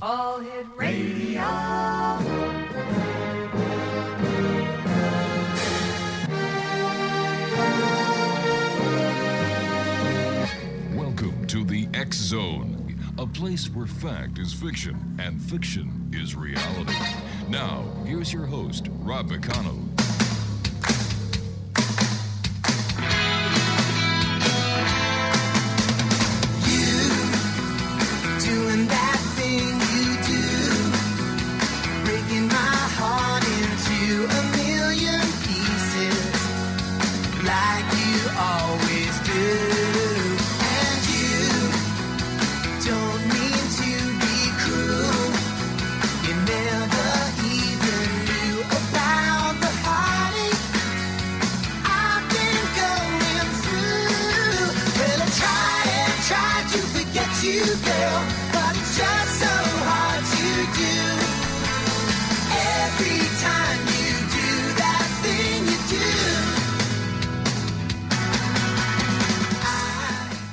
All Hit Radio. Welcome to the X Zone, a place where fact is fiction and fiction is reality. Now, here's your host, Rob McConnell.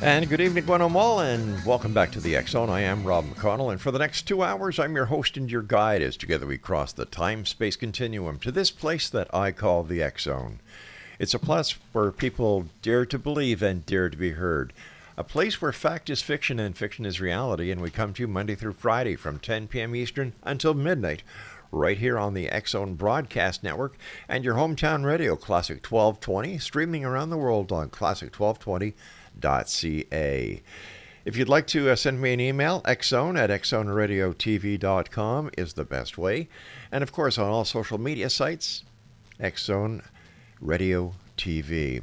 And good evening, one and all, and welcome back to the X Zone. I am Rob McConnell, and for the next 2 hours, I'm your host and your guide as together we cross the time-space continuum to this place that I call the X Zone. It's a place where people dare to believe and dare to be heard. A place where fact is fiction and fiction is reality, and we come to you Monday through Friday from 10 p.m. Eastern until midnight, right here on the X Zone Broadcast Network and your hometown radio, Classic 1220, streaming around the world on classic1220.ca. If you'd like to send me an email, xzone@xzoneradiotv.com is the best way. And of course, on all social media sites, Xzone Radio TV.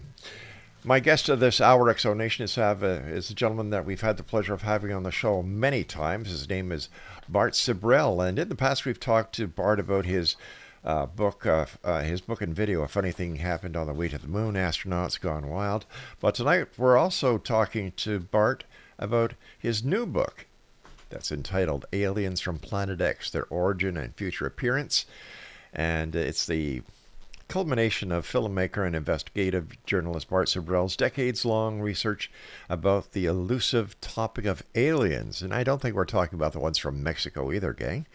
My guest of this hour, Exonation, is a gentleman that we've had the pleasure of having on the show many times. His name is Bart Sibrel, and in the past we've talked to Bart about his book and video, A Funny Thing Happened on the Way to the Moon, Astronauts Gone Wild. But tonight we're also talking to Bart about his new book that's entitled Aliens from Planet X, Their Origin and Future Appearance. And it's the culmination of filmmaker and investigative journalist Bart Sibrel's decades-long research about the elusive topic of aliens. And I don't think we're talking about the ones from Mexico either, gang.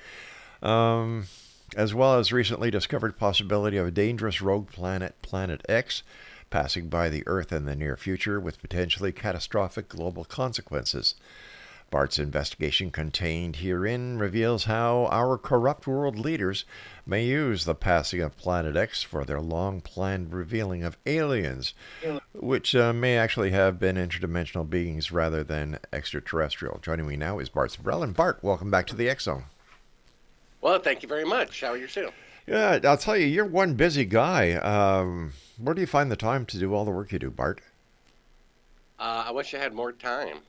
As well as recently discovered possibility of a dangerous rogue planet, Planet X, passing by the Earth in the near future with potentially catastrophic global consequences. Bart's investigation contained herein reveals how our corrupt world leaders may use the passing of Planet X for their long-planned revealing of aliens, which may actually have been interdimensional beings rather than extraterrestrial. Joining me now is Bart Sibrel. And Bart, welcome back to the X Zone. Well, thank you very much. How are you, Sue? Yeah, I'll tell you, you're one busy guy. Where do you find the time to do all the work you do, Bart? I wish I had more time.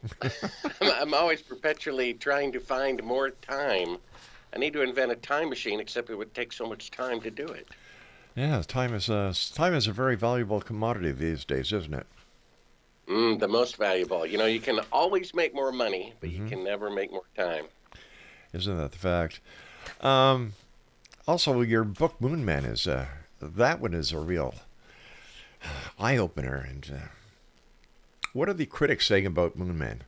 I'm always perpetually trying to find more time. I need to invent a time machine, except it would take so much time to do it. Yeah, time is a very valuable commodity these days, isn't it? The most valuable. You know, you can always make more money, but you can never make more time. Isn't that the fact? Also, your book Moon Man is that one is a real eye-opener. And what are the critics saying about Moon Man?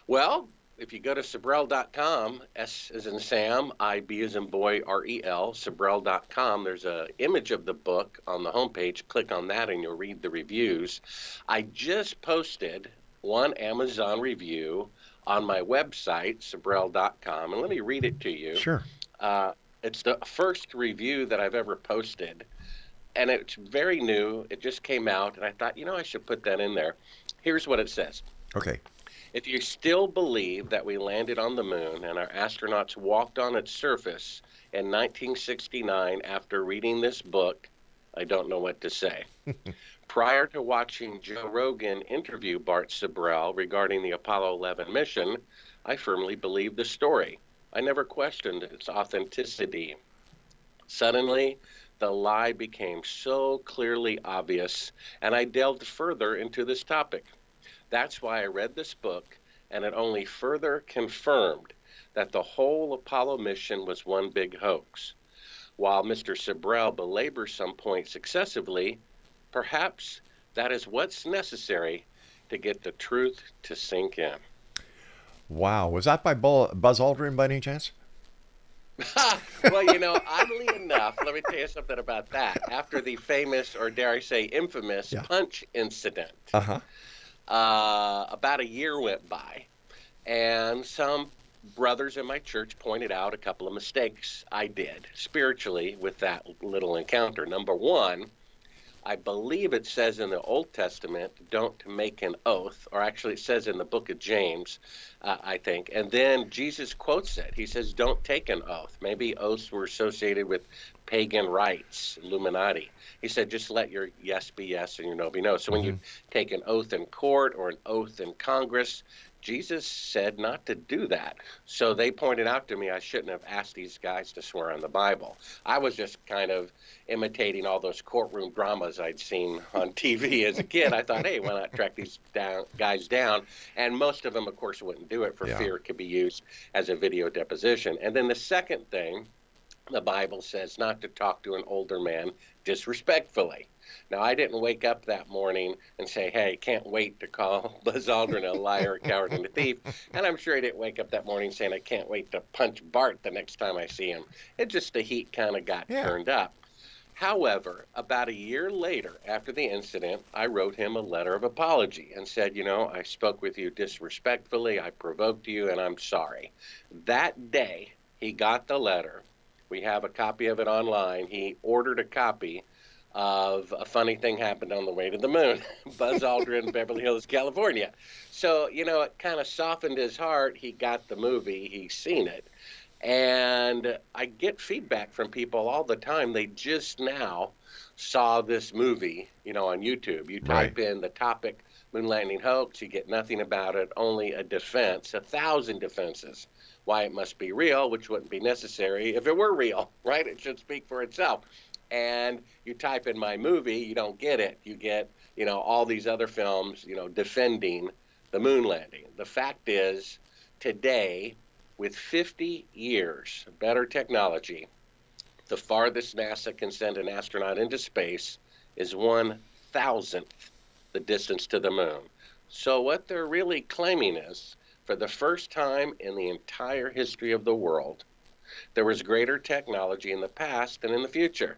Well, if you go to Sibrel.com, S as in Sam, I-B as in boy, R-E-L, Sibrel.com, there's an image of the book on the homepage. Click on that and you'll read the reviews. I just posted one Amazon review on my website, Sibrel.com, and let me read it to you. Sure. It's the first review that I've ever posted, and it's very new. It just came out, and I thought, I should put that in there. Here's what it says. Okay. If you still believe that we landed on the moon and our astronauts walked on its surface in 1969 after reading this book, I don't know what to say. Prior to watching Joe Rogan interview Bart Sibrel regarding the Apollo 11 mission, I firmly believed the story. I never questioned its authenticity. Suddenly, the lie became so clearly obvious, and I delved further into this topic. That's why I read this book, and it only further confirmed that the whole Apollo mission was one big hoax. While Mr. Sibrel belabors some points excessively, perhaps that is what's necessary to get the truth to sink in. Wow. Was that by Buzz Aldrin by any chance? Well, oddly enough, let me tell you something about that. After the famous, or dare I say infamous, Yeah. punch incident, Uh-huh. about a year went by, and some brothers in my church pointed out a couple of mistakes I did spiritually with that little encounter. Number one, I believe it says in the Old Testament, don't make an oath, or actually it says in the book of James, I think. And then Jesus quotes it. He says, don't take an oath. Maybe oaths were associated with pagan rites, Illuminati. He said, just let your yes be yes and your no be no. So when Mm-hmm. you take an oath in court or an oath in Congress, Jesus said not to do that. So they pointed out to me I shouldn't have asked these guys to swear on the Bible. I was just kind of imitating all those courtroom dramas I'd seen on TV as a kid. I thought, hey, why not track these guys down? And most of them, of course, wouldn't do it for Yeah. fear it could be used as a video deposition. And then the second thing, the Bible says not to talk to an older man disrespectfully. Now, I didn't wake up that morning and say, hey, can't wait to call Buzz Aldrin a liar, a coward, and a thief. And I'm sure I didn't wake up that morning saying, I can't wait to punch Bart the next time I see him. It just, the heat kind of got Yeah. turned up. However, about a year later, after the incident, I wrote him a letter of apology and said, I spoke with you disrespectfully, I provoked you, and I'm sorry. That day, he got the letter. We have a copy of it online. He ordered a copy of A Funny Thing Happened on the Way to the Moon, Buzz Aldrin, Beverly Hills, California. So, it kind of softened his heart. He got the movie, he's seen it. And I get feedback from people all the time. They just now saw this movie, on YouTube. You type in the topic moon landing hoax, you get nothing about it, only a defense, 1,000 defenses why it must be real, which wouldn't be necessary if it were real, right? It should speak for itself. And you type in my movie, you don't get it. You get, all these other films, defending the moon landing. The fact is, today, with 50 years better technology, the farthest NASA can send an astronaut into space is 1,000th the distance to the moon. So what they're really claiming is, for the first time in the entire history of the world, there was greater technology in the past than in the future.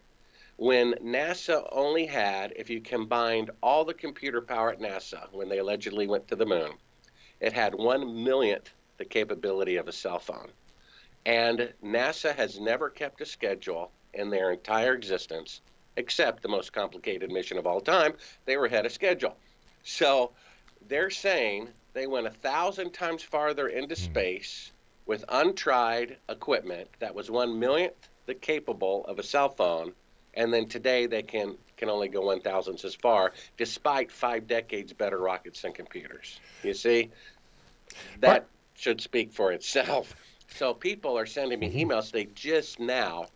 When NASA only had, if you combined all the computer power at NASA when they allegedly went to the moon, it had 1/1,000th the capability of a cell phone. And NASA has never kept a schedule in their entire existence, except the most complicated mission of all time. They were ahead of schedule. So they're saying they went 1,000 times farther into space with untried equipment that was 1/1,000th the capable of a cell phone. And then today they can only go 1,000th as far, despite 5 decades better rockets and computers. You see, that should speak for itself. So people are sending me emails. They just now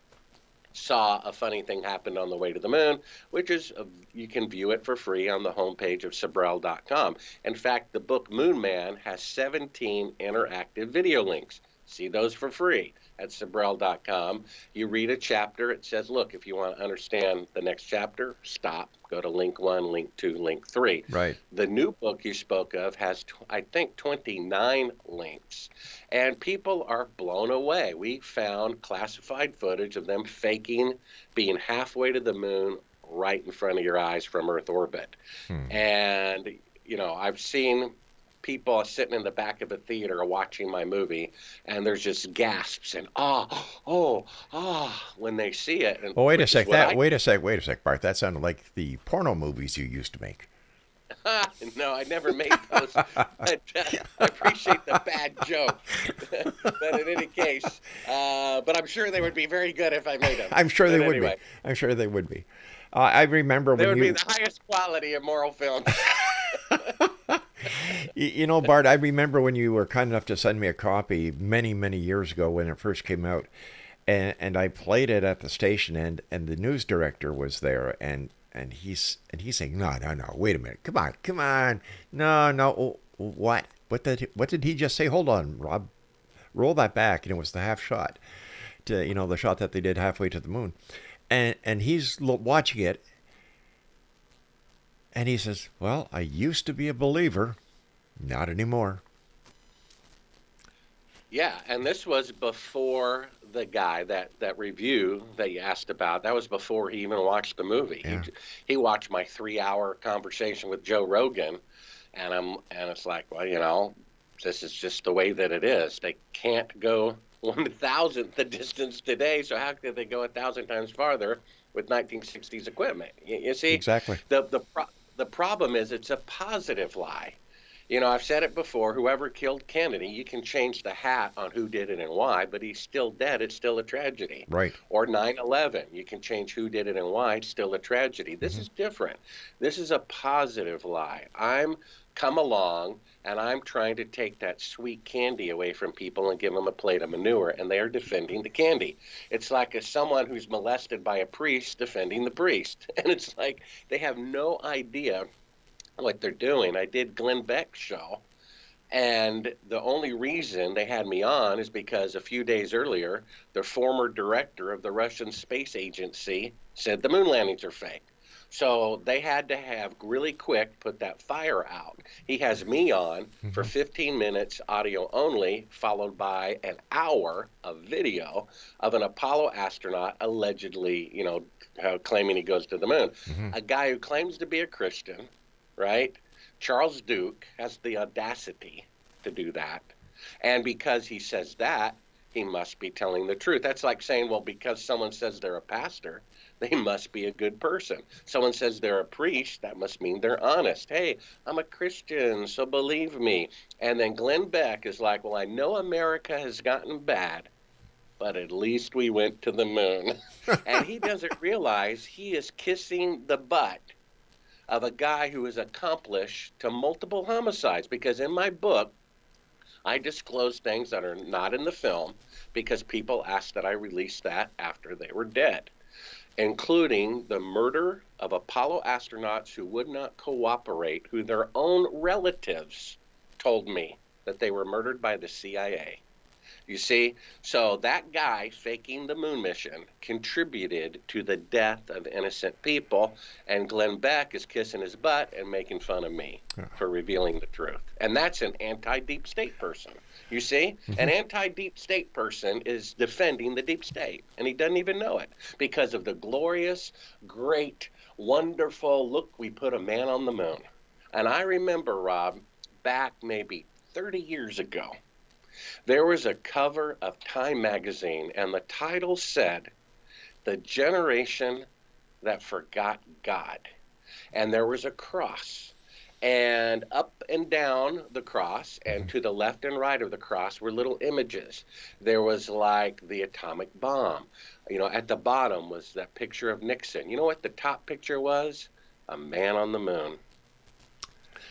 saw A Funny Thing Happened on the Way to the Moon, which is, you can view it for free on the homepage of Sibrel.com. In fact, the book Moon Man has 17 interactive video links. See those for free at Sibrel.com. You read a chapter. It says, look, if you want to understand the next chapter, stop. Go to link 1, link 2, link 3. Right. The new book you spoke of has, I think, 29 links. And people are blown away. We found classified footage of them faking being halfway to the moon right in front of your eyes from Earth orbit. And, I've seen people sitting in the back of a theater watching my movie, and there's just gasps and when they see it. And Oh, wait a sec. Wait a sec, Bart. That sounded like the porno movies you used to make. No, I never made those. But, I appreciate the bad joke. But in any case, but I'm sure they would be very good if I made them. I'm sure they would anyway, be. I'm sure they would be. I remember they when would be the highest quality of moral films. Bart, I remember when you were kind enough to send me a copy many, many years ago when it first came out, and I played it at the station, and the news director was there, and he's saying, no, wait a minute, come on, no, what did he just say? Hold on, Rob, roll that back, and it was the half shot, to the shot that they did halfway to the moon, and he's watching it. And he says, well, I used to be a believer. Not anymore. Yeah, and this was before the guy that review that you asked about. That was before he even watched the movie. Yeah. He watched my 3 hour conversation with Joe Rogan, and it's like, well, this is just the way that it is. They can't go 1,000th the distance today, so how could they go 1,000 times farther with 1960s equipment? You see, Exactly. the problem is it's a positive lie. I've said it before, whoever killed Kennedy, you can change the hat on who did it and why, but he's still dead. It's still a tragedy. Right. Or 9/11, you can change who did it and why. It's still a tragedy. This is different. This is a positive lie. I'm come along and I'm trying to take that sweet candy away from people and give them a plate of manure, and they are defending the candy. It's like someone who's molested by a priest defending the priest. And it's like they have no idea what they're doing. I did Glenn Beck's show, and the only reason they had me on is because a few days earlier, the former director of the Russian space agency said the moon landings are fake. So they had to have really quick put that fire out. He has me on for 15 minutes audio only, followed by an hour of video of an Apollo astronaut allegedly, claiming he goes to the moon. A guy who claims to be a Christian, right? Charles Duke has the audacity to do that. And because he says that, he must be telling the truth. That's like saying, well, because someone says they're a pastor, they must be a good person. Someone says they're a priest, that must mean they're honest. Hey, I'm a Christian, so believe me. And then Glenn Beck is like, well, I know America has gotten bad, but at least we went to the moon. And he doesn't realize he is kissing the butt of a guy who is accomplished to multiple homicides, because in my book, I disclose things that are not in the film because people asked that I release that after they were dead, including the murder of Apollo astronauts who would not cooperate, who their own relatives told me that they were murdered by the CIA. You see, so that guy faking the moon mission contributed to the death of innocent people, and Glenn Beck is kissing his butt and making fun of me for revealing the truth. And that's an anti-deep state person. You see, an anti-deep state person is defending the deep state, and he doesn't even know it because of the glorious, great, wonderful, look, we put a man on the moon. And I remember, Rob, back maybe 30 years ago, there was a cover of Time magazine, and the title said, "The Generation That Forgot God." And there was a cross. And up and down the cross, and to the left and right of the cross were little images. There was like the atomic bomb. At the bottom was that picture of Nixon. You know what the top picture was? A man on the moon.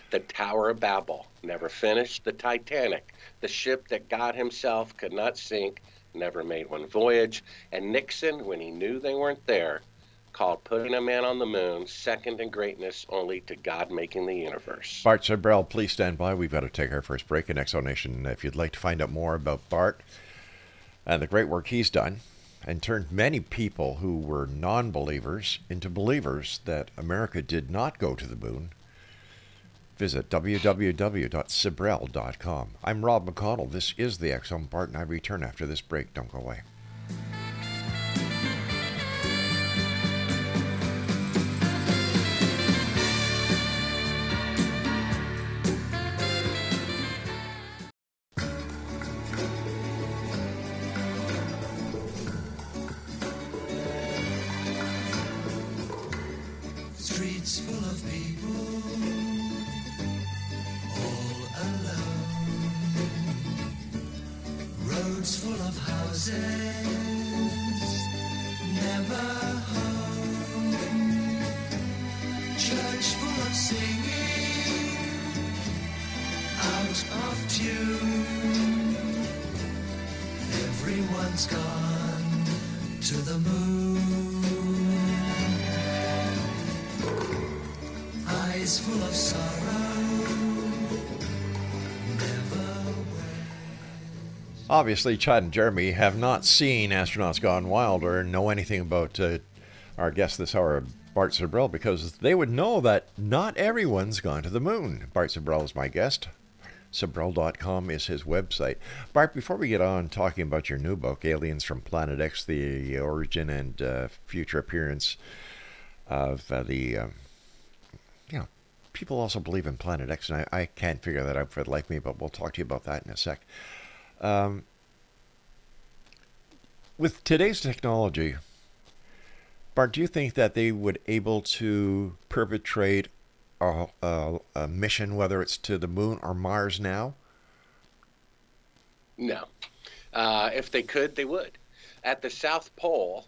The Tower of Babel never finished. The Titanic, the ship that God himself could not sink, never made one voyage. And Nixon, when he knew they weren't there, called putting a man on the moon second in greatness only to God making the universe. Bart Sibrel, please stand by. We've got to take our first break in Exonation. If you'd like to find out more about Bart and the great work he's done and turned many people who were non-believers into believers that America did not go to the moon, visit www.sibrel.com. I'm Rob McConnell. This is the X-Zone. Bart and I return after this break. Don't go away. Streets full of people, all alone. Roads full of houses, never home. Church full of singing, out of tune. Everyone's gone to the moon. Eyes full of sorrow, never went. Obviously, Chad and Jeremy have not seen Astronauts Gone Wild or know anything about our guest this hour, Bart Sibrel, because they would know that not everyone's gone to the moon. Bart Sibrel is my guest. Sibrel.com is his website. Bart, before we get on talking about your new book, Aliens from Planet X, the origin and future appearance of people also believe in Planet X, and I can't figure that out for the life of me, but we'll talk to you about that in a sec. With today's technology, Bart, do you think that they would able to perpetrate a mission, whether it's to the moon or Mars now? No. If they could, they would. At the South Pole,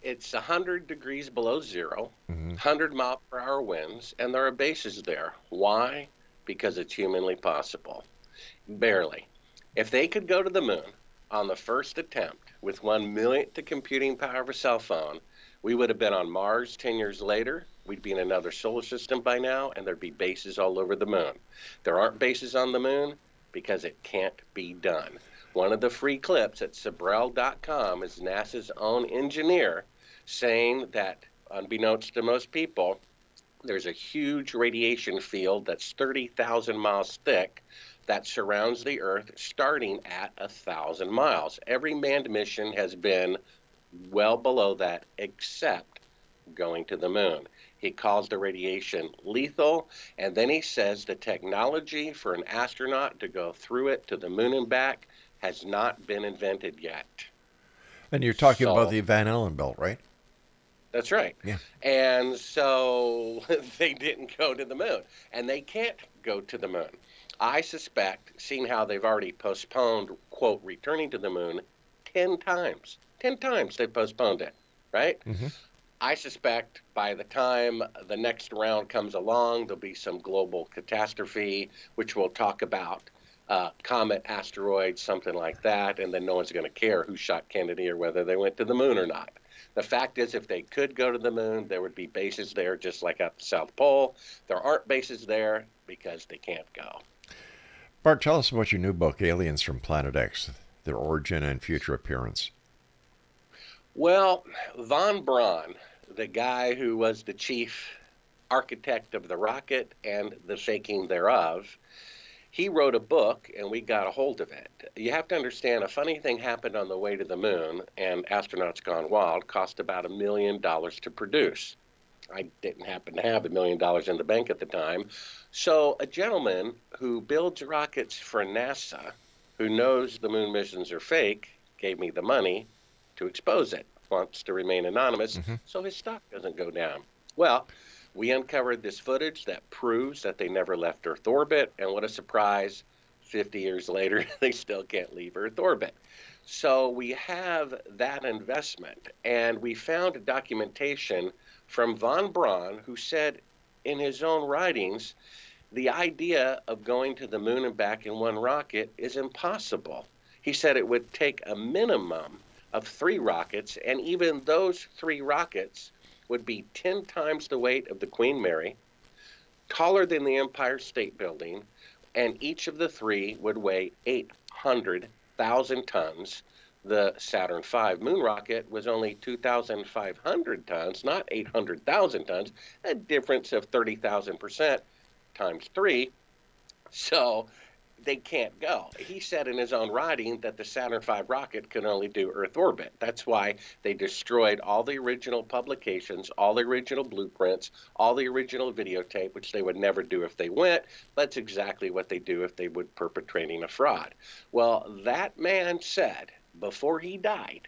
it's 100 degrees below zero, 100-mile-per-hour winds, and there are bases there. Why? Because it's humanly possible. Barely. If they could go to the moon on the first attempt with 1/1,000th the computing power of a cell phone, we would have been on Mars 10 years later. We'd be in another solar system by now, and there'd be bases all over the moon. There aren't bases on the moon because it can't be done. One of the free clips at Sibrel.com is NASA's own engineer saying that, unbeknownst to most people, there's a huge radiation field that's 30,000 miles thick that surrounds the Earth starting at 1,000 miles. Every manned mission has been well below that except going to the moon. He calls the radiation lethal, and then he says the technology for an astronaut to go through it to the moon and back has not been invented yet. And you're talking about the Van Allen belt, right? That's right. Yeah. And so they didn't go to the moon, and they can't go to the moon. I suspect, seeing how they've already postponed, quote, returning to the moon 10 times. 10 times they postponed it, right? I suspect by the time the next round comes along, there'll be some global catastrophe, which we'll talk about, comet, asteroid, something like that, and then no one's going to care who shot Kennedy or whether they went to the moon or not. The fact is, if they could go to the moon, there would be bases there just like at the South Pole. There aren't bases there because they can't go. Bart, tell us about your new book, Aliens from Planet X, their origin and future appearance. Well, von Braun, the guy who was the chief architect of the rocket and the faking thereof, he wrote a book, and we got a hold of it. You have to understand, a funny thing happened on the way to the moon, and Astronauts Gone Wild cost about $1 million to produce. I didn't happen to have $1 million in the bank at the time. So a gentleman who builds rockets for NASA, who knows the moon missions are fake, gave me the money to expose it, wants to remain anonymous, so his stock doesn't go down. Well, we uncovered this footage that proves that they never left Earth orbit, and what a surprise, 50 years later, they still can't leave Earth orbit. So we have that investment, and we found documentation from von Braun, who said in his own writings, the idea of going to the moon and back in one rocket is impossible. He said it would take a minimum of 3 rockets, and even those 3 rockets would be 10 times the weight of the Queen Mary, taller than the Empire State Building, and each of the 3 would weigh 800,000 tons. The Saturn V moon rocket was only 2,500 tons, not 800,000 tons, a difference of 30,000% times 3. So they can't go. He said in his own writing that the Saturn V rocket could only do Earth orbit. That's why they destroyed all the original publications, all the original blueprints, all the original videotape, which they would never do if they went. That's exactly what they do if they would perpetrating a fraud. Well, that man said before he died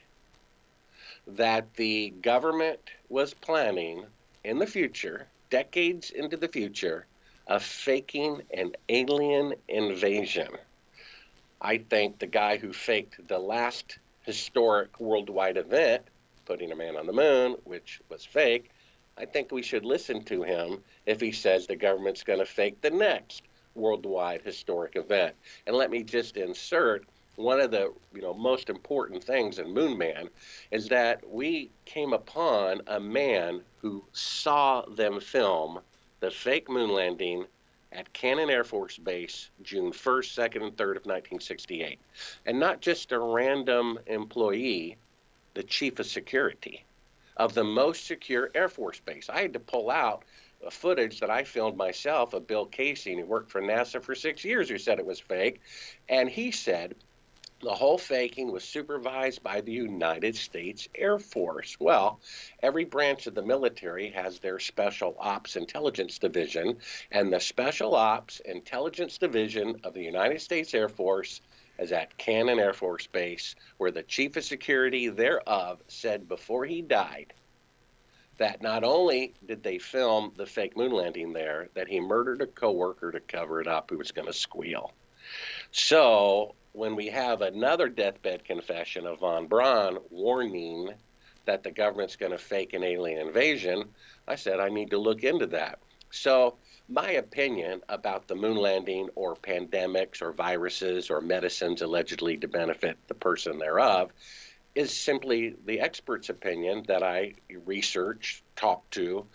that the government was planning in the future, decades into the future, of faking an alien invasion. I think the guy who faked the last historic worldwide event, putting a man on the moon, which was fake, I think we should listen to him if he says the government's going to fake the next worldwide historic event. And let me just insert one of the most important things in Moon Man is that we came upon a man who saw them film the fake moon landing at Cannon Air Force Base, June 1st, 2nd, and 3rd of 1968. And not just a random employee, the chief of security of the most secure Air Force base. I had to pull out footage that I filmed myself of Bill Casey, who worked for NASA for 6 years, who said it was fake. And he said the whole faking was supervised by the United States Air Force. Well, every branch of the military has their Special Ops Intelligence Division, and the Special Ops Intelligence Division of the United States Air Force is at Cannon Air Force Base, where the Chief of Security thereof said before he died that not only did they film the fake moon landing there, that he murdered a coworker to cover it up who was going to squeal. So when we have another deathbed confession of von Braun warning that the government's going to fake an alien invasion, I said I need to look into that. So my opinion about the moon landing or pandemics or viruses or medicines allegedly to benefit the person thereof is simply the expert's opinion that I researched, talked to.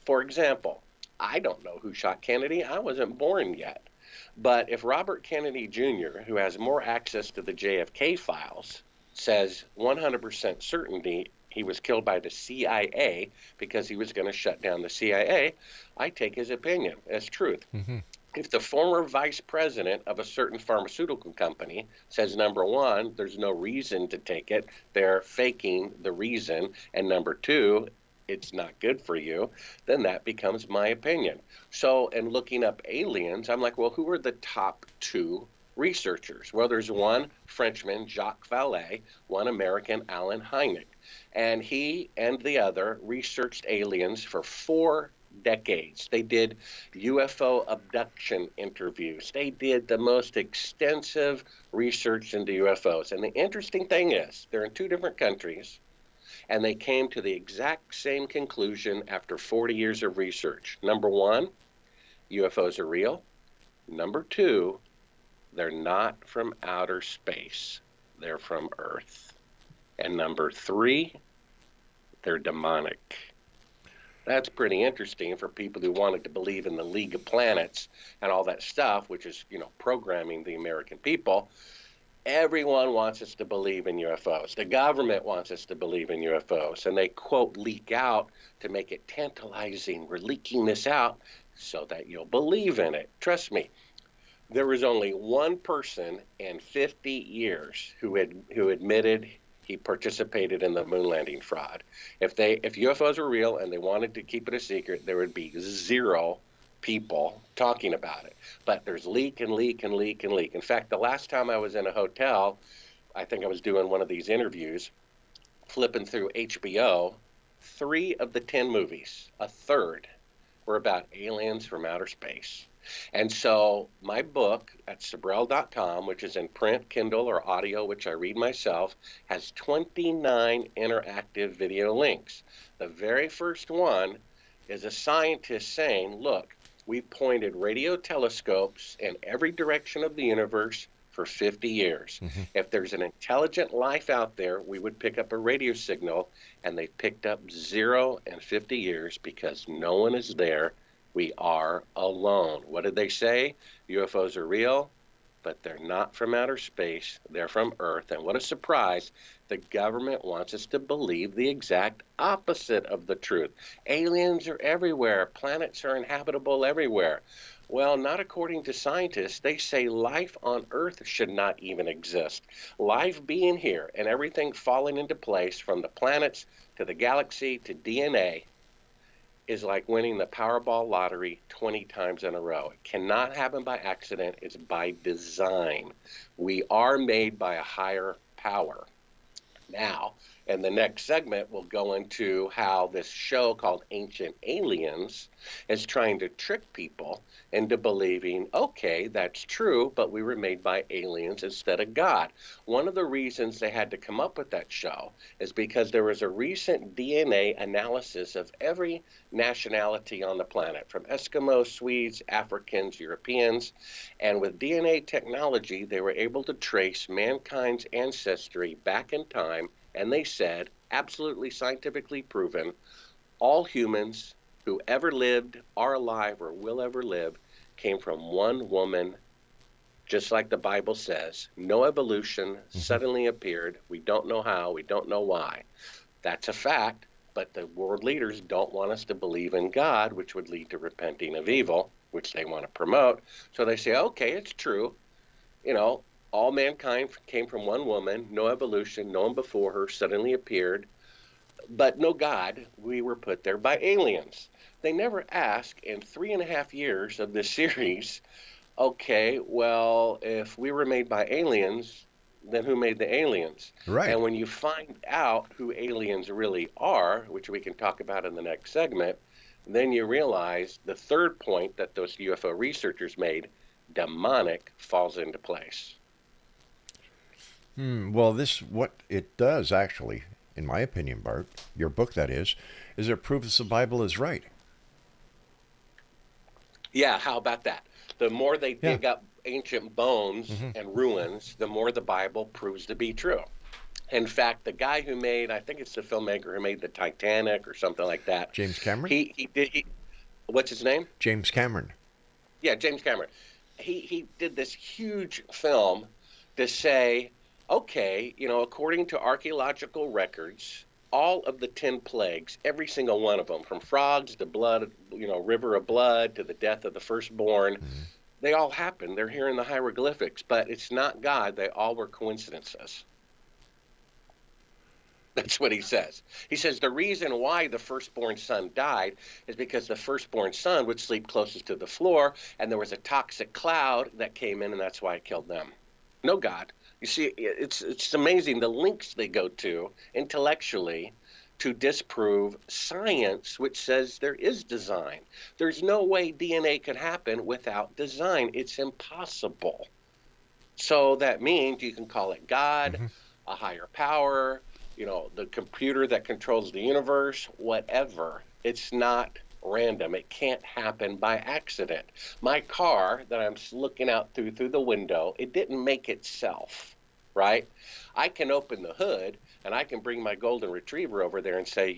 For example, I don't know who shot Kennedy. I wasn't born yet. But if Robert Kennedy Jr., who has more access to the JFK files, says 100% certainty he was killed by the CIA because he was going to shut down the CIA, I take his opinion as truth. If the former vice president of a certain pharmaceutical company says, number one, there's no reason to take it, they're faking the reason, and number two, it's not good for you, then that becomes my opinion. So in looking up aliens, I'm like, well, who are the top two researchers? Well, there's one Frenchman, Jacques Vallée, one American, Alan Hynek. And he and the other researched aliens for 4 decades. They did UFO abduction interviews. They did the most extensive research into UFOs. And the interesting thing is, they're in 2 different countries, and they came to the exact same conclusion after 40 years of research. Number one, UFOs are real. Number two, they're not from outer space. They're from Earth. And number three, they're demonic. That's pretty interesting for people who wanted to believe in the League of Planets and all that stuff, which is, programming the American people. Everyone wants us to believe in UFOs. The government wants us to believe in UFOs. And they, quote, leak out to make it tantalizing. We're leaking this out so that you'll believe in it. Trust me. There was only one person in 50 years who admitted he participated in the moon landing fraud. If UFOs were real and they wanted to keep it a secret, there would be 0 people talking about it. But there's leak and leak and leak and leak. In fact, the last time I was in a hotel, I think I was doing one of these interviews, flipping through HBO, 3 of the 10 movies, a third, were about aliens from outer space. And so my book at Sibrel.com, which is in print, Kindle, or audio, which I read myself, has 29 interactive video links. The very first one is a scientist saying, look, we pointed radio telescopes in every direction of the universe for 50 years. If there's an intelligent life out there, we would pick up a radio signal, and they picked up 0 in 50 years because no one is there. We are alone. What did they say? UFOs are real, but they're not from outer space. They're from Earth. And what a surprise. The government wants us to believe the exact opposite of the truth. Aliens are everywhere. Planets are inhabitable everywhere. Well, not according to scientists. They say life on Earth should not even exist. Life being here and everything falling into place from the planets to the galaxy to DNA is like winning the Powerball lottery 20 times in a row. It cannot happen by accident. It's by design. We are made by a higher power. Now, in the next segment, we'll go into how this show called Ancient Aliens is trying to trick people into believing, okay, that's true, but we were made by aliens instead of God. One of the reasons they had to come up with that show is because there was a recent DNA analysis of every nationality on the planet, from Eskimos, Swedes, Africans, Europeans, and with DNA technology, they were able to trace mankind's ancestry back in time. And they said, absolutely scientifically proven, all humans who ever lived, are alive, or will ever live came from one woman, just like the Bible says. No evolution, suddenly appeared. We don't know how, we don't know why. That's a fact, but the world leaders don't want us to believe in God, which would lead to repenting of evil, which they want to promote. So they say, okay, it's true. You know, all mankind came from one woman, no evolution, no one before her suddenly appeared, but no God. We were put there by aliens. They never ask in 3.5 years of this series, okay, well, if we were made by aliens, then who made the aliens? Right. And when you find out who aliens really are, which we can talk about in the next segment, then you realize the third point that those UFO researchers made, demonic, falls into place. Well, what it does actually, in my opinion, Bart, your book that is it proves the Bible is right. Yeah, how about that? The more they Yeah. dig up ancient bones and ruins, the more the Bible proves to be true. In fact, the guy who made, I think it's the filmmaker who made the Titanic or something like that. James Cameron? What's his name? James Cameron. Yeah, James Cameron. He did this huge film to say, okay, according to archaeological records, all of the 10 plagues, every single one of them, from frogs to blood, river of blood to the death of the firstborn, they all happened. They're here in the hieroglyphics, but it's not God. They all were coincidences. That's what he says. He says the reason why the firstborn son died is because the firstborn son would sleep closest to the floor, and there was a toxic cloud that came in, and that's why it killed them. No God. You see, it's amazing the links they go to intellectually to disprove science, which says there is design. There's no way DNA could happen without design. It's impossible. So that means you can call it God, a higher power, the computer that controls the universe, whatever. It's not random. It can't happen by accident. My car that I'm looking out through the window, it didn't make itself, right? I can open the hood and I can bring my golden retriever over there and say,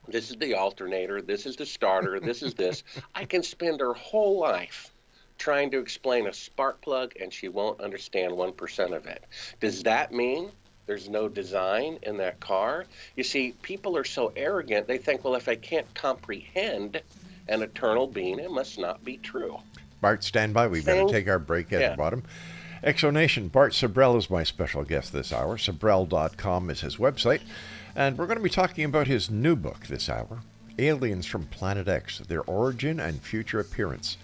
this is the alternator, this is the starter, this is this. I can spend her whole life trying to explain a spark plug and she won't understand 1% of it. Does that mean there's no design in that car? You see, people are so arrogant, they think, well, if I can't comprehend an eternal being, it must not be true. Bart, stand by. We've got to take our break at the bottom. Exonation, Bart Sibrel is my special guest this hour. Sibrel.com is his website. And we're going to be talking about his new book this hour, Aliens from Planet X, Their Origin and Future Appearance.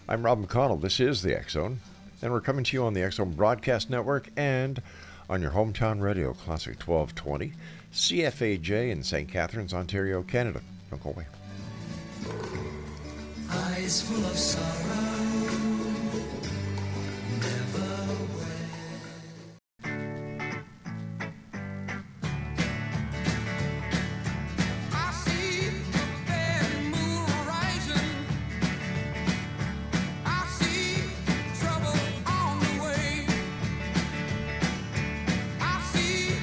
I'm Rob McConnell. This is the X Zone. And we're coming to you on the X Zone Broadcast Network and on your hometown radio, Classic 1220, CFAJ in St. Catharines, Ontario, Canada. Don't go away. Eyes full of sorrow, never wet. I see the bad moon rising. I see trouble on the way. I see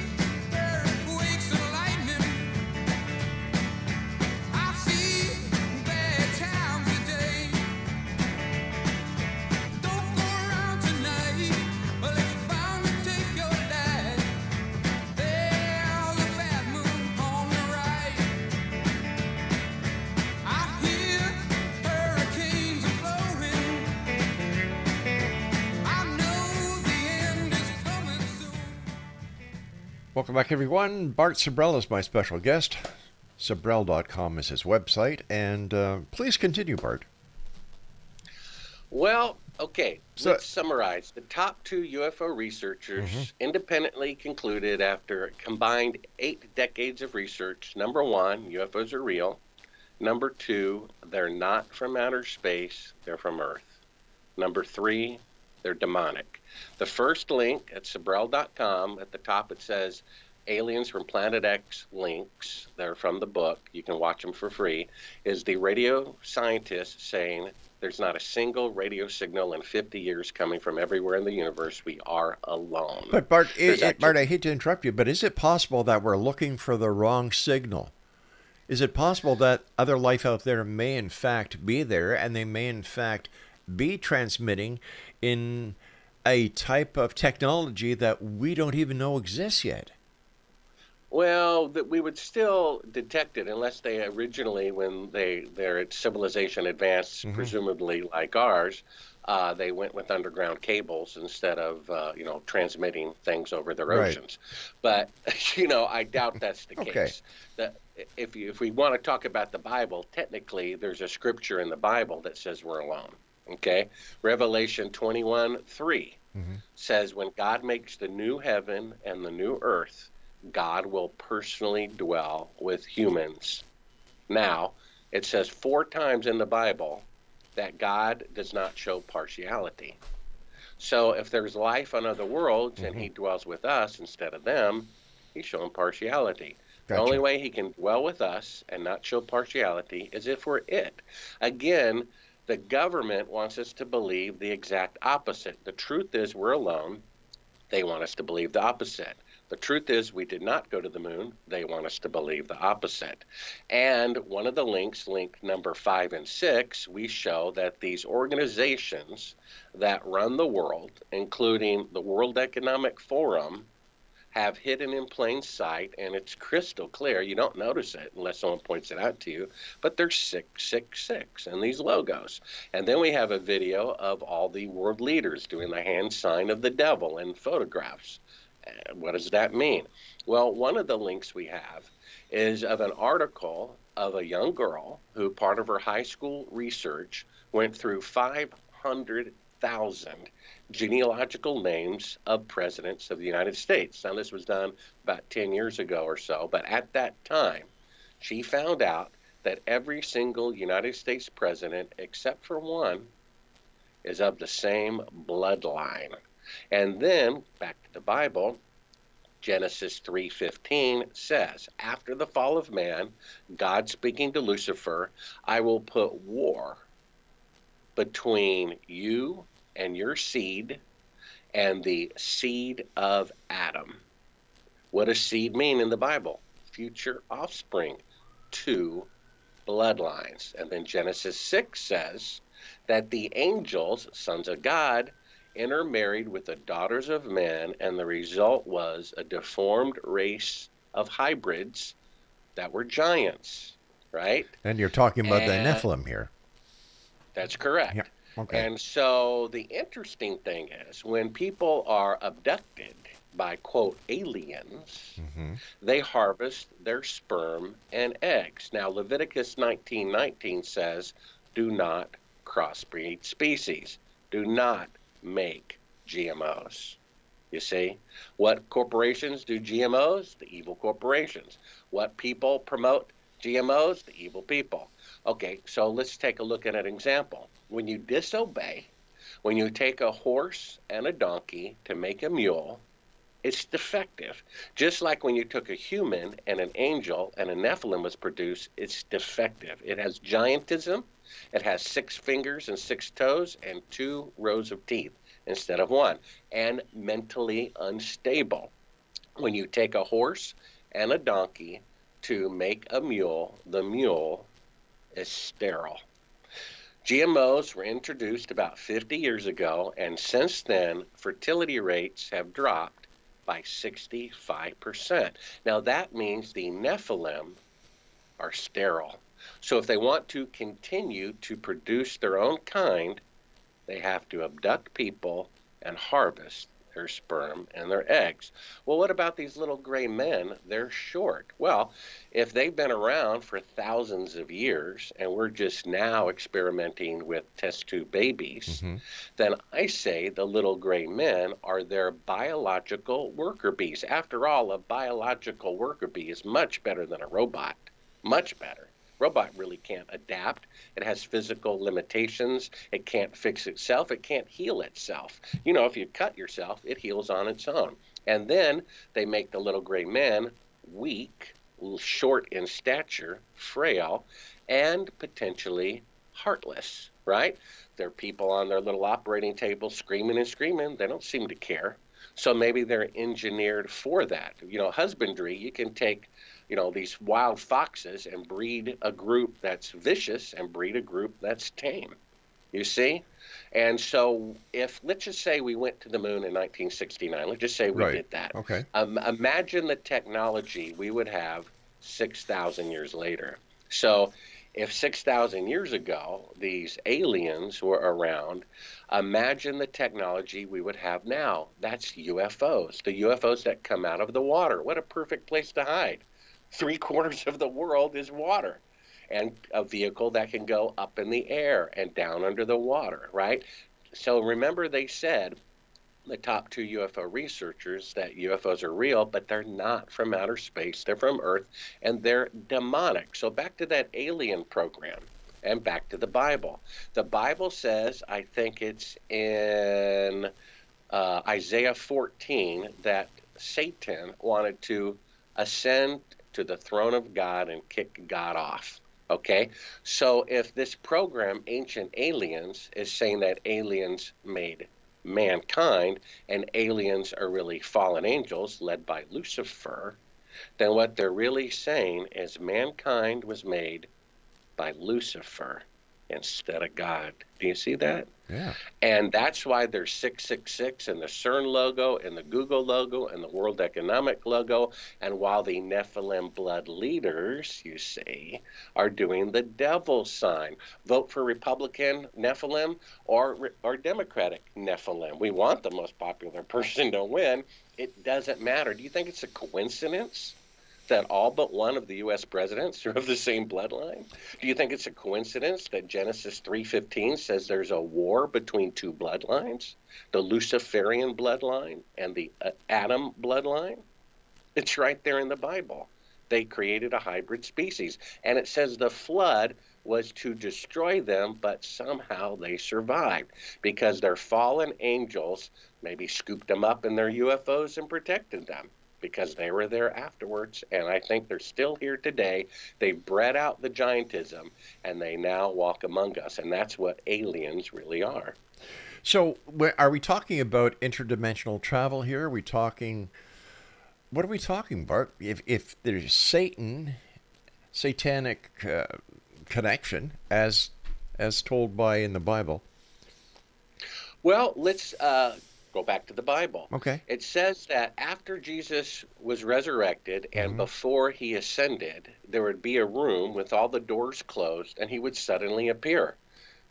earthquakes and lightning. I see bad times today. Don't go around tonight, but it's bound to take your life. There's a bad moon on the right. I hear hurricanes are blowing. I know the end is coming soon. Welcome back, everyone. Bart Sibrel is my special guest. Sibrel.com is his website. And please continue, Bart. Well, okay, So- let's summarize. The top 2 UFO researchers independently concluded after a combined 8 decades of research, number 1, UFOs are real. Number 2, they're not from outer space, they're from Earth. Number 3, they're demonic. The first link at Sibrel.com, at the top it says Aliens from Planet X links. They're from the book. You can watch them for free. Is the radio scientist saying there's not a single radio signal in 50 years coming from everywhere in the universe. We are alone. But Bart, There's Bart, I hate to interrupt you, but is it possible that we're looking for the wrong signal? Is it possible that other life out there may in fact be there, and they may in fact be transmitting in a type of technology that we don't even know exists yet? Well, that we would still detect it unless they originally, when their civilization advanced, Hmm. presumably like ours, they went with underground cables instead of transmitting things over their Right. oceans. But I doubt that's the Okay. case. That if we want to talk about the Bible, technically there's a scripture in the Bible that says we're alone. Okay, Revelation 21:3 Hmm. says, when God makes the new heaven and the new earth, God will personally dwell with humans. Now, it says 4 times in the Bible that God does not show partiality. So if there's life on other worlds and Hmm. he dwells with us instead of them, he's showing partiality. The only Gotcha. way he can dwell with us and not show partiality is if we're it. Again, the government wants us to believe the exact opposite. The truth is we're alone. They want us to believe the opposite. The truth is, we did not go to the moon. They want us to believe the opposite. And one of the links, link number 5 and 6, we show that these organizations that run the world, including the World Economic Forum, have hidden in plain sight, and it's crystal clear. You don't notice it unless someone points it out to you, but there's 666 and these logos. And then we have a video of all the world leaders doing the hand sign of the devil in photographs. What does that mean? Well, one of the links we have is of an article of a young girl who, part of her high school research, went through 500,000 genealogical names of presidents of the United States. Now, this was done about 10 years ago or so, but at that time, she found out that every single United States president, except for one, is of the same bloodline. And then, back to the Bible, Genesis 3:15 says, after the fall of man, God speaking to Lucifer, I will put war between you and your seed and the seed of Adam. What does seed mean in the Bible? Future offspring, two bloodlines. And then Genesis 6 says that the angels, sons of God, intermarried with the daughters of men, and the result was a deformed race of hybrids that were giants, right? And you're talking about the And Nephilim here. that's Yeah. correct. Okay. And so the interesting thing is when people are abducted by, quote, aliens, Hmm. they harvest their sperm and eggs. Now, Leviticus 19:19 says, do not crossbreed species. Do not make GMOs. You see? What corporations do GMOs? The evil corporations. What people promote GMOs? The evil people. Okay, so let's take a look at an example. When you disobey, when you take a horse and a donkey to make a mule, it's defective. Just like when you took a human and an angel and a Nephilim was produced, it's defective. It has giantism. It has 6 fingers and 6 toes and 2 rows of teeth instead of one, and mentally unstable. When you take a horse and a donkey to make a mule, the mule is sterile. GMOs were introduced about 50 years ago, and since then, fertility rates have dropped by 65%. Now, that means the Nephilim are sterile. So, if they want to continue to produce their own kind, they have to abduct people and harvest their sperm and their eggs. Well, what about these little gray men? They're short. Well, if they've been around for thousands of years and we're just now experimenting with test tube babies, Hmm. then I say the little gray men are their biological worker bees. After all, a biological worker bee is much better than a robot. Much better. Robot really can't adapt. It has physical limitations. It can't fix itself. It can't heal itself. If you cut yourself, it heals on its own. And then they make the little gray men weak, short in stature, frail, and potentially heartless, right? There are people on their little operating table screaming and screaming. They don't seem to care. So maybe they're engineered for that. Husbandry, you can take these wild foxes and breed a group that's vicious and breed a group that's tame. You see? And so, if let's just say we went to the moon in 1969, let's just say we Right. did that. Okay. Imagine the technology we would have 6,000 years later. So, if 6,000 years ago these aliens were around, imagine the technology we would have now. That's UFOs, the UFOs that come out of the water. What a perfect place to hide. Three-quarters of the world is water, and a vehicle that can go up in the air and down under the water, right? So remember, they said, the top two UFO researchers, that UFOs are real, but they're not from outer space. They're from Earth, and they're demonic. So back to that alien program and back to the Bible. The Bible says, I think it's in Isaiah 14, that Satan wanted to ascend to the throne of God and kick God off. Okay, so if this program, Ancient Aliens, is saying that aliens made mankind and aliens are really fallen angels led by Lucifer, then what they're really saying is mankind was made by Lucifer instead of God. Do you see that? Yeah. And that's why there's 666 and the CERN logo and the Google logo and the World Economic logo. And while the Nephilim blood leaders, you see, are doing the devil sign. Vote for Republican Nephilim or Democratic Nephilim. We want the most popular person to win. It doesn't matter. Do you think it's a coincidence that all but one of the U.S. presidents are of the same bloodline? Do you think it's a coincidence that Genesis 3:15 says there's a war between two bloodlines, the Luciferian bloodline and the Adam bloodline? It's right there in the Bible. They created a hybrid species, and it says the flood was to destroy them, but somehow they survived because their fallen angels maybe scooped them up in their UFOs and protected them, because they were there afterwards, and I think they're still here today. They bred out the giantism, and they now walk among us, and that's what aliens really are. So, are we talking about interdimensional travel here? Are we talking? What are we talking, Bart? If there's satanic connection, as told by in the Bible. Well, let's go back to the Bible. Okay. It says that after Jesus was resurrected and before he ascended, there would be a room with all the doors closed, and he would suddenly appear.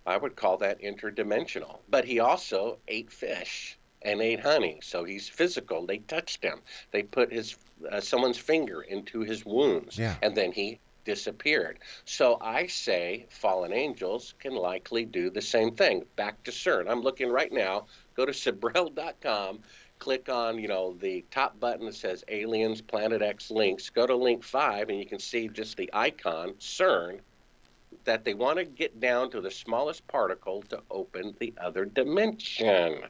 I would call that interdimensional. But he also ate fish and ate honey, so he's physical. They touched him. They put his someone's finger into his wounds, Yeah. and then he disappeared. So I say fallen angels can likely do the same thing. Back to CERN. I'm looking right now. Go to Sibrel.com, click on, the top button that says Aliens, Planet X links. Go to link 5, and you can see just the icon, CERN, that they want to get down to the smallest particle to open the other dimension.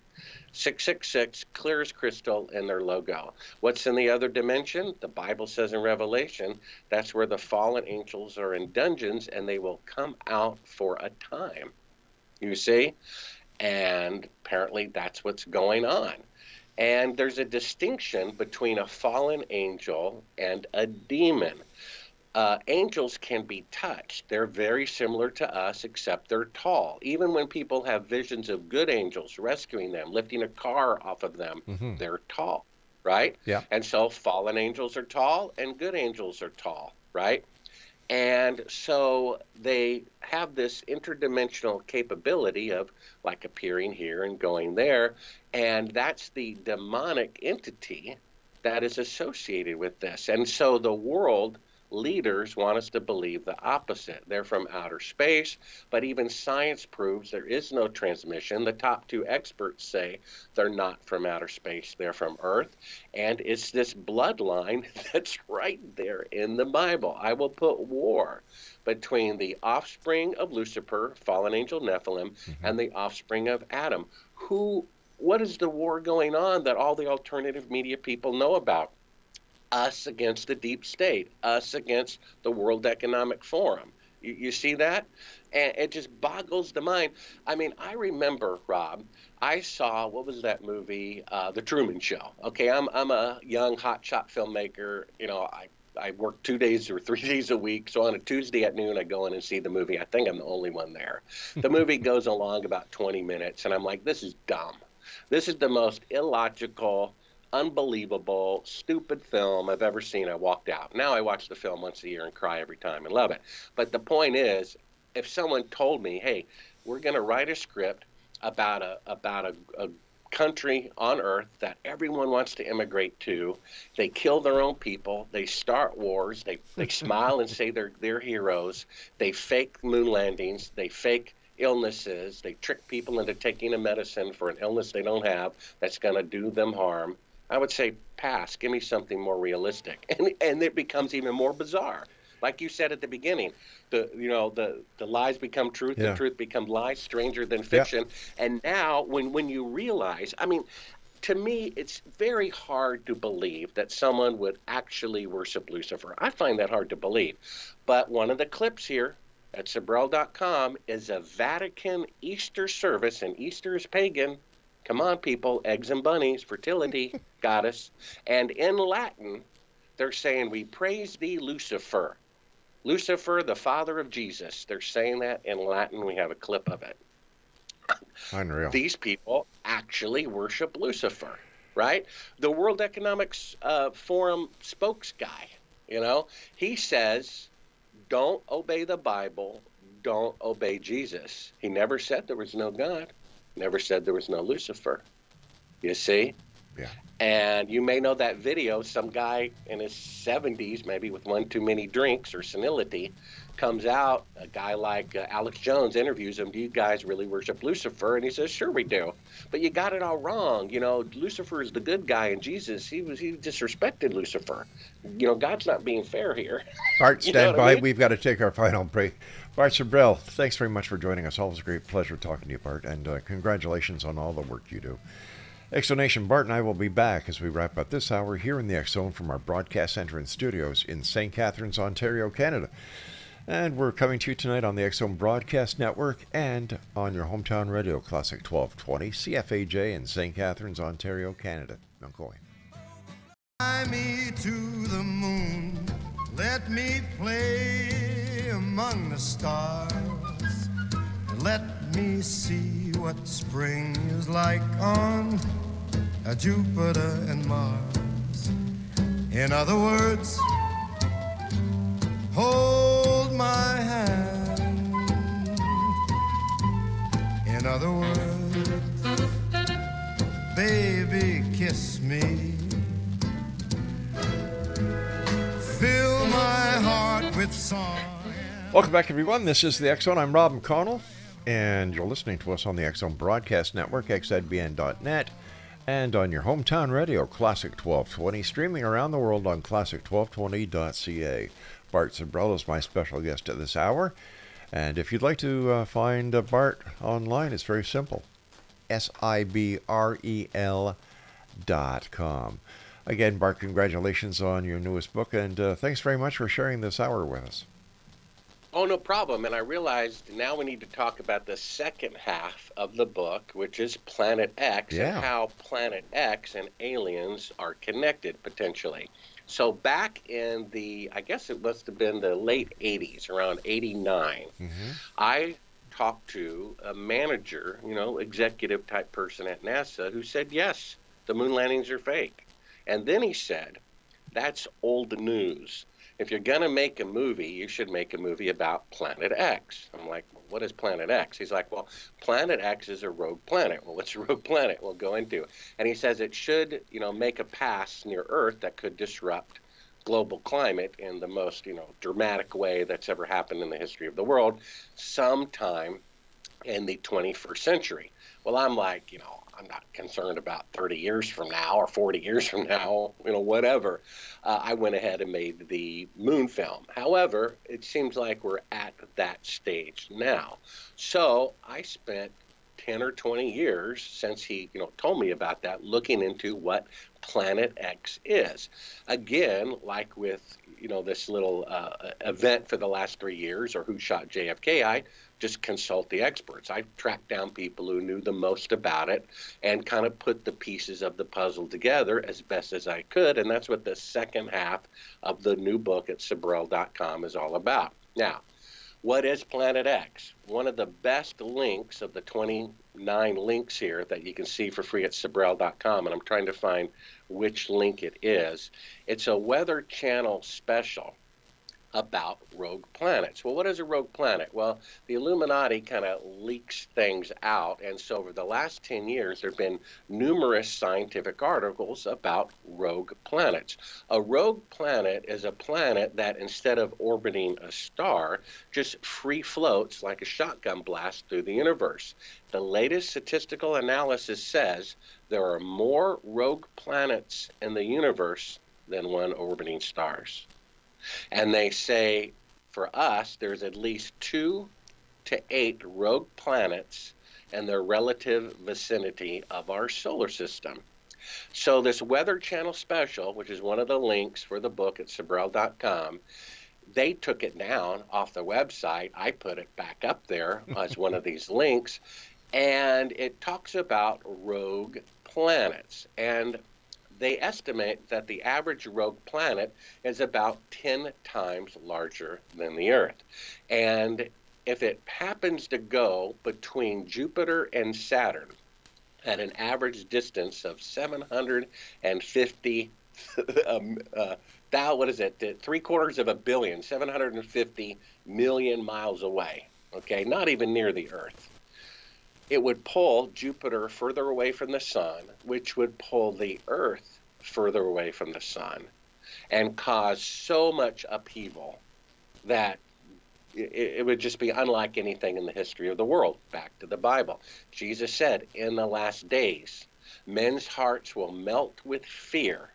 666, clear as crystal in their logo. What's in the other dimension? The Bible says in Revelation, that's where the fallen angels are in dungeons, and they will come out for a time. You see? And apparently that's what's going on. And there's a distinction between a fallen angel and a demon. Angels can be touched. They're very similar to us, except they're tall. Even when people have visions of good angels rescuing them, lifting a car off of them, they're tall, right? Yeah. And so fallen angels are tall and good angels are tall, right? And so they have this interdimensional capability of like appearing here and going there. And that's the demonic entity that is associated with this. And so the world leaders want us to believe the opposite. They're from outer space, but even science proves there is no transmission. The top two experts say they're not from outer space, they're from Earth. And it's this bloodline that's right there in the Bible. I will put war between the offspring of Lucifer, fallen angel Nephilim, and the offspring of Adam. What is the war going on that all the alternative media people know about? Us against the deep state, us against the World Economic Forum. You see that? And it just boggles the mind. I mean, I remember, Rob, I saw, what was that movie? The Truman Show. Okay, I'm a young hotshot filmmaker. I work 2 days or 3 days a week. So on a Tuesday at noon, I go in and see the movie. I think I'm the only one there. The movie goes along about 20 minutes, and I'm like, this is dumb. This is the most illogical, unbelievable, stupid film I've ever seen. I walked out. Now I watch the film once a year and cry every time and love it. But the point is, if someone told me, hey, we're going to write a script about a country on earth that everyone wants to immigrate to. They kill their own people. They start wars. They smile and say they're heroes. They fake moon landings. They fake illnesses. They trick people into taking a medicine for an illness they don't have that's going to do them harm. I would say pass. Give me something more realistic. And it becomes even more bizarre. Like you said at the beginning, the lies become truth, Yeah. and truth becomes lies, stranger than fiction. And now when you realize, I mean, to me, it's very hard to believe that someone would actually worship Lucifer. I find that hard to believe. But one of the clips here at Sibrel.com is a Vatican Easter service, and Easter is pagan. Come on, people, eggs and bunnies, fertility, goddess. And in Latin, they're saying, we praise thee, Lucifer. Lucifer, the father of Jesus. They're saying that in Latin. We have a clip of it. Unreal. These people actually worship Lucifer, right? The World Economic Forum spokes guy, he says, don't obey the Bible, don't obey Jesus. He never said there was no God, never said there was no Lucifer. You see? Yeah. And you may know that video, some guy in his 70s, maybe with one too many drinks or senility, comes out, a guy like Alex Jones interviews him, do you guys really worship Lucifer? And he says, sure we do. But you got it all wrong. Lucifer is the good guy, and Jesus, he disrespected Lucifer. God's not being fair here. Bart, You know stand what I by. mean? We've got to take our final break. Bart Sibrel, thanks very much for joining us. Always a great pleasure talking to you, Bart, and congratulations on all the work you do. Exonation, Bart and I will be back as we wrap up this hour here in the X Zone from our broadcast center and studios in St. Catharines, Ontario, Canada. And we're coming to you tonight on the X Zone Broadcast Network and on your hometown radio, Classic 1220, CFAJ in St. Catharines, Ontario, Canada. McCoy. Fly me to the moon, let me play among the stars, let me see what spring is like on Jupiter and Mars. In other words, hold my hand. In other words, baby, kiss me. Fill my heart with song. Welcome back, everyone. This is the X Zone. I'm Rob McConnell, and you're listening to us on the X Zone Broadcast Network, xzbn.net, and on your hometown radio, Classic 1220, streaming around the world on classic1220.ca. Bart Sibrel is my special guest at this hour, and if you'd like to find Bart online, it's very simple. Sibrel.com. Again, Bart, congratulations on your newest book, and thanks very much for sharing this hour with us. Oh, no problem. And I realized now we need to talk about the second half of the book, which is Planet X, Yeah. and how Planet X and aliens are connected potentially. So back in I guess it must have been the late 80s, around 89, I talked to a manager, executive type person at NASA who said, yes, the moon landings are fake. And then he said, that's old news. If you're going to make a movie, you should make a movie about Planet X. I'm like, well, what is Planet X? He's like, well, Planet X is a rogue planet. Well, what's a rogue planet? We'll go into it. And he says it should, make a pass near Earth that could disrupt global climate in the most, dramatic way that's ever happened in the history of the world sometime in the 21st century. Well, I'm like, I'm not concerned about 30 years from now or 40 years from now, whatever. I went ahead and made the moon film. However, it seems like we're at that stage now. So I spent 10 or 20 years since he, told me about that, looking into what Planet X is. Again, like with, this little event for the last 3 years, or who shot JFK, I just consult the experts. I tracked down people who knew the most about it and kind of put the pieces of the puzzle together as best as I could. And that's what the second half of the new book at Sibrel.com is all about. Now, what is Planet X? One of the best links of the 29 links here that you can see for free at Sibrel.com, and I'm trying to find which link it is. It's a Weather Channel special about rogue planets. Well, what is a rogue planet? Well, the Illuminati kind of leaks things out, and so over the last 10 years, there have been numerous scientific articles about rogue planets. A rogue planet is a planet that instead of orbiting a star, just free floats like a shotgun blast through the universe. The latest statistical analysis says there are more rogue planets in the universe than one orbiting stars. And they say, for us, there's at least 2 to 8 rogue planets in their relative vicinity of our solar system. So this Weather Channel special, which is one of the links for the book at Sibrel.com, they took it down off the website. I put it back up there as one of these links, and it talks about rogue planets. And they estimate that the average rogue planet is about 10 times larger than the Earth. And if it happens to go between Jupiter and Saturn at an average distance of 750, what is it, 750 million miles away, okay, not even near the Earth. It would pull Jupiter further away from the sun, which would pull the Earth further away from the sun and cause so much upheaval that it would just be unlike anything in the history of the world. Back to the Bible. Jesus said, in the last days, men's hearts will melt with fear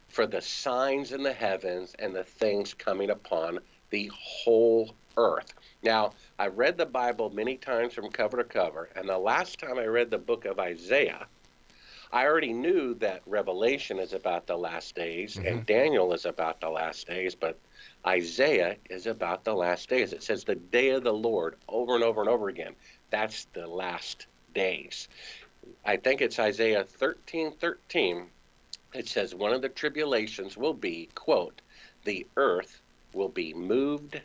for the signs in the heavens and the things coming upon the whole earth. Now, I've read the Bible many times from cover to cover, and the last time I read the book of Isaiah, I already knew that Revelation is about the last days and Daniel is about the last days, but Isaiah is about the last days. It says the day of the Lord over and over and over again. That's the last days. I think it's Isaiah 13:13. It says one of the tribulations will be, quote, the earth will be moved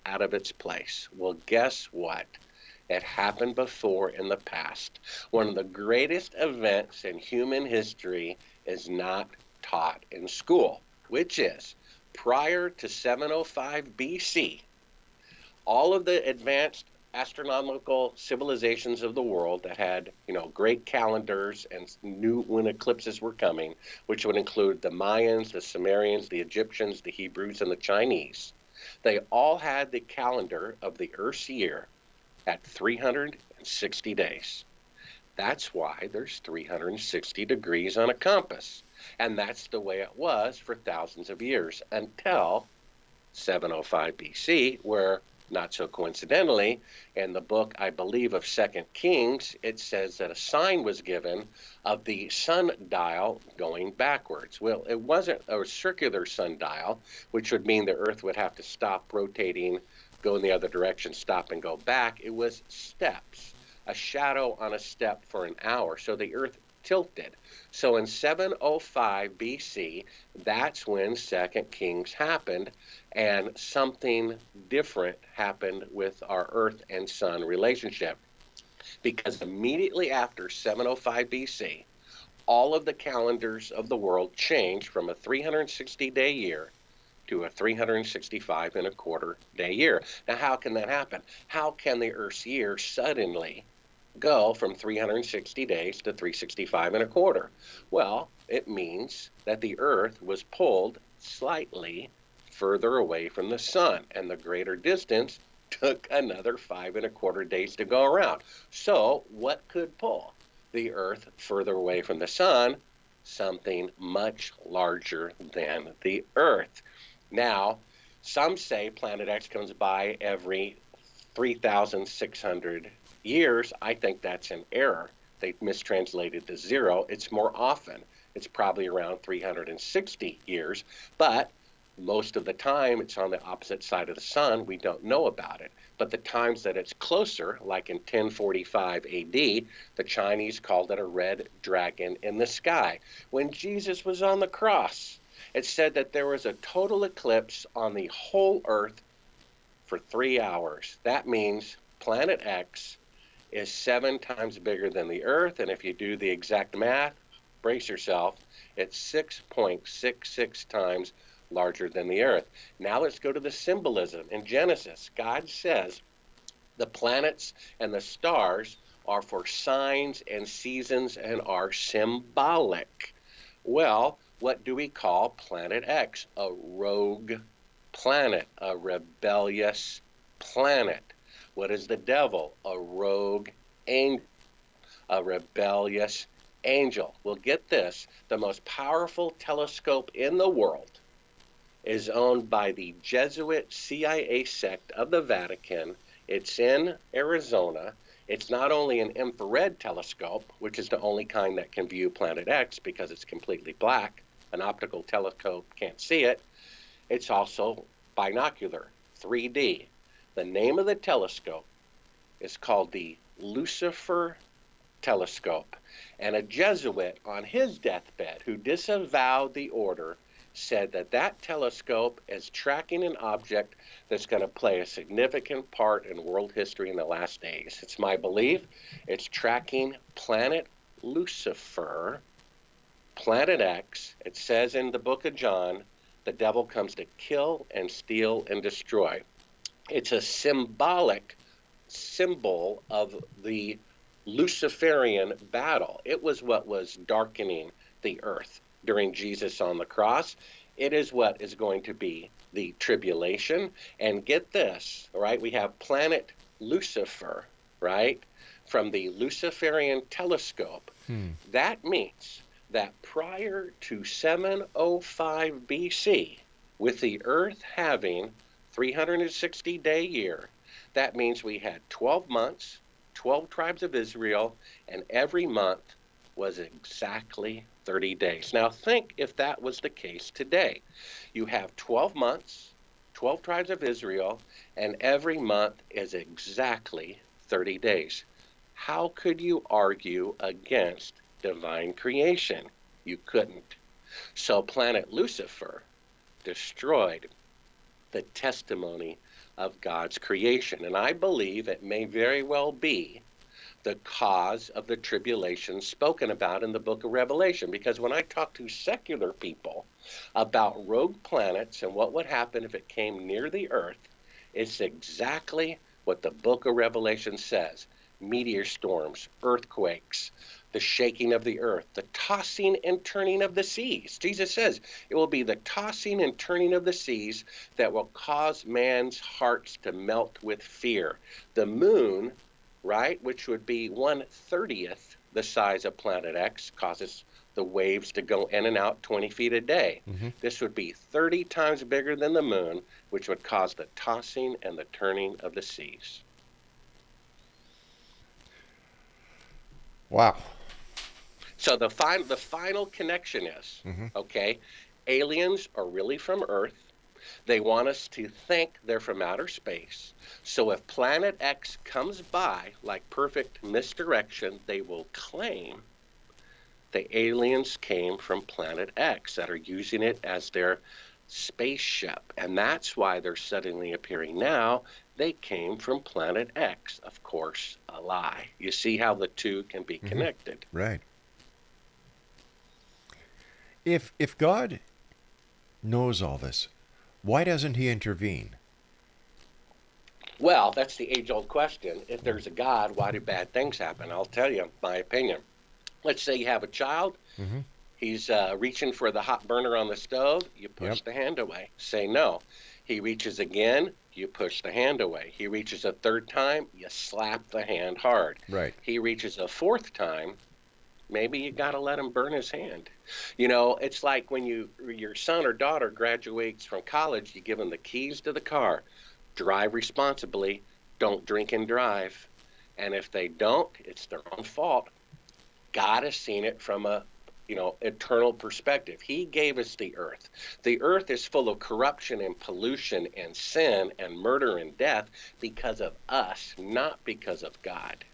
out of its place. Well, guess what? It happened before in the past. One of the greatest events in human history is not taught in school, which is prior to 705 BC, all of the advanced astronomical civilizations of the world that had, great calendars and knew when eclipses were coming, which would include the Mayans, the Sumerians, the Egyptians, the Hebrews, and the Chinese. They all had the calendar of the Earth's year at 360 days. That's why there's 360 degrees on a compass. And that's the way it was for thousands of years until 705 BC, where, not so coincidentally, in the book, I believe, of 2 Kings, it says that a sign was given of the sundial going backwards. Well, it wasn't a circular sundial, which would mean the Earth would have to stop rotating, go in the other direction, stop and go back. It was steps, a shadow on a step for an hour. So the Earth tilted. So in 705 BC, that's when 2 Kings happened, and something different happened with our Earth and Sun relationship. Because immediately after 705 BC, all of the calendars of the world changed from a 360-day year to a 365 and a quarter day year. Now, how can that happen? How can the Earth's year suddenly go from 360 days to 365 and a quarter? Well, it means that the Earth was pulled slightly further away from the sun, and the greater distance took another 5 and a quarter days to go around. So what could pull the Earth further away from the sun? Something much larger than the Earth. Now, some say Planet X comes by every 3,600 years. I think that's an error. They mistranslated the 0. It's more often. It's probably around 360 years. But Most of the time, it's on the opposite side of the sun. We don't know about it. But the times that it's closer, like in 1045 AD, the Chinese called it a red dragon in the sky. When Jesus was on the cross, it said that there was a total eclipse on the whole earth for 3 hours. That means planet X is 7 times bigger than the earth. And if you do the exact math, brace yourself, it's 6.66 times larger than the earth. Now let's go to the symbolism. In Genesis, God says the planets and the stars are for signs and seasons and are symbolic. Well, what do we call planet X? A rogue planet, a rebellious planet. What is the devil? A rogue angel, a rebellious angel. Well, get this, the most powerful telescope in the world is owned by the Jesuit CIA sect of the Vatican. It's in Arizona. It's not only an infrared telescope, which is the only kind that can view planet X because it's completely black. An optical telescope can't see it. It's also binocular, 3D. The name of the telescope is called the Lucifer telescope. And a Jesuit on his deathbed who disavowed the order said that that telescope is tracking an object that's going to play a significant part in world history in the last days. It's my belief it's tracking planet Lucifer, planet X. It says in the book of John, the devil comes to kill and steal and destroy. It's a symbolic symbol of the Luciferian battle. It was what was darkening the earth during Jesus on the cross. It is what is going to be the tribulation. And get this, right? We have planet Lucifer, right? From the Luciferian telescope. That means that prior to 705 BC, with the earth having 360-day year, that means we had 12 months, 12 tribes of Israel, and every month was exactly 30 days. Now think if that was the case today. You have 12 months, 12 tribes of Israel, and every month is exactly 30 days. How could you argue against divine creation? You couldn't. So planet Lucifer destroyed the testimony of God's creation. And I believe it may very well be the cause of the tribulation spoken about in the book of Revelation. Because when I talk to secular people about rogue planets and what would happen if it came near the earth, it's exactly what the book of Revelation says. Meteor storms, earthquakes, the shaking of the earth, the tossing and turning of the seas. Jesus says it will be the tossing and turning of the seas that will cause man's hearts to melt with fear. The moon, right, which would be 1/30th the size of planet X, causes the waves to go in and out 20 feet a day. This would be 30 times bigger than the moon, which would cause the tossing and the turning of the seas. Wow. So the final connection is, okay, aliens are really from Earth. They want us to think they're from outer space. So if Planet X comes by like perfect misdirection, they will claim the aliens came from Planet X that are using it as their spaceship. And that's why they're suddenly appearing now. They came from Planet X. Of course, a lie. You see how the two can be connected. Right. If God knows all this, why doesn't he intervene? Well, that's the age-old question. If there's a God, why do bad things happen? I'll tell you my opinion. Let's say you have a child. He's reaching for the hot burner on the stove. You push the hand away. Say no. He reaches again. You push the hand away. He reaches a third time. You slap the hand hard. Right. He reaches a fourth time. Maybe you got to let him burn his hand. You know, it's like when your son or daughter graduates from college, you give them the keys to the car. Drive responsibly. Don't drink and drive. And if they don't, it's their own fault. God has seen it from a eternal perspective. He gave us the earth. The earth is full of corruption and pollution and sin and murder and death because of us, not because of God.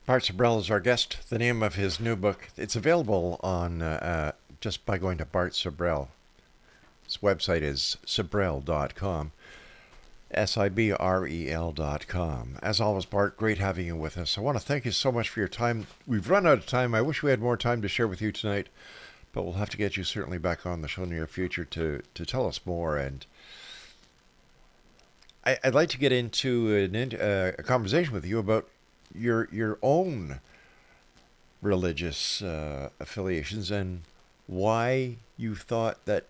Bart Sibrel is our guest. The name of his new book, it's available on just by going to Bart Sibrel. His website is sibrel.com. Sibrel.com. As always, Bart, great having you with us. I want to thank you so much for your time. We've run out of time. I wish we had more time to share with you tonight, but we'll have to get you certainly back on the show in the near future to tell us more. And I'd like to get into a conversation with you about your own religious affiliations and why you thought that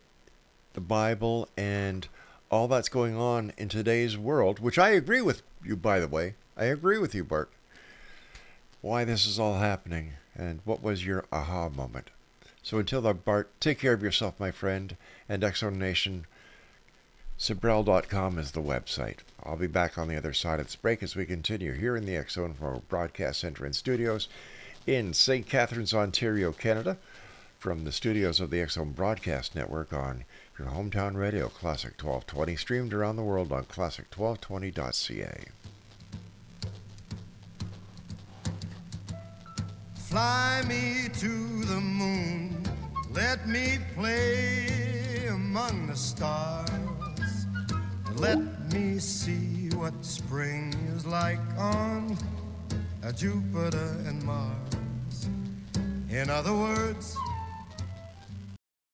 the Bible and all that's going on in today's world, which I agree with you, by the way. I agree with you, Bart. Why this is all happening and what was your aha moment. So until then, Bart, take care of yourself, my friend, and Exxon Nation. Sibrel.com is the website. I'll be back on the other side of this break as we continue here in the X-Zone from our broadcast center and studios in St. Catharines, Ontario, Canada, from the studios of the X-Zone Broadcast Network on your hometown radio, Classic 1220, streamed around the world on classic1220.ca. Fly me to the moon, let me play among the stars. Let me see what spring is like on Jupiter and Mars. In other words,